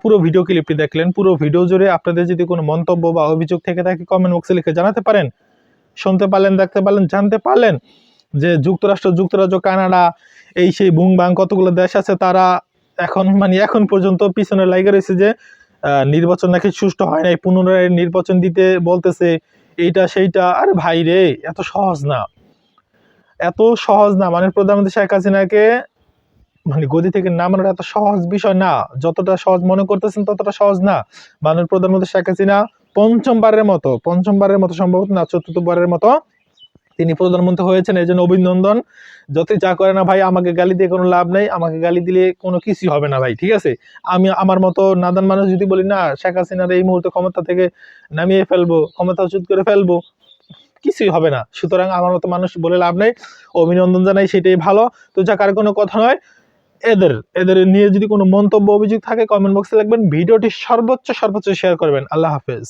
পুরো ভিডিও ক্লিপটি দেখলেন। পুরো ভিডিও জুড়ে আপনাদের যদি কোনো মন্তব্য বা অভিযোগ থেকে থাকে কমেন্ট বক্সে লিখে জানাতে পারেন। শুনতে পারলেন, দেখতে পারলেন, জানতে পারলেন যে যুক্তরাজ্য, কানাডা, এই সেই বুং বাং কতগুলো দেশ আছে, তারা এখন পর্যন্ত পিছনে লাইগা রয়েছে যে নির্বাচন নাকি সুষ্ঠু হয় নাই, পুনরায় নির্বাচন দিতে বলতেছে, এইটা সেইটা। আরে ভাই রে, এত সহজ না, এত সহজ না। প্রধানমন্ত্রী শেখ হাসিনাকে গদি থেকে নামানোর এত সহজ বিষয় না। যতটা সহজ মনে করতেছেন ততটা সহজ না। প্রধানমন্ত্রী শেখ হাসিনা পঞ্চমবারের মতো সম্ভবত না, চতুর্থবারের মতো তিনি প্রধানমন্ত্রী হয়েছেন। এই জন্য অভিনন্দন। যতই যা করে না ভাই, আমাকে গালি দিয়ে কোনো লাভ নেই, আমাকে গালি দিলে কোনো কিছুই হবে না ভাই, ঠিক আছে? আমি আমার মতো নাদান মানুষ যদি বলি না শেখ হাসিনার এই মুহূর্তে ক্ষমতা থেকে নামিয়ে ফেলবো, ক্ষমতাচ্যুত করে ফেলবো, কিছুই হবে না। সুতরাং আমার মতো মানুষ বলে লাভ নেই, অভিনন্দন জানাই, সেটাই ভালো। তো যাক, আর কোনো কথা নয়। এদের নিয়ে যদি কোনো মন্তব্য অভিযোগ থাকে কমেন্ট বক্সে লিখবেন। ভিডিওটি সর্বোচ্চ শেয়ার করবেন। আল্লাহ হাফেজ।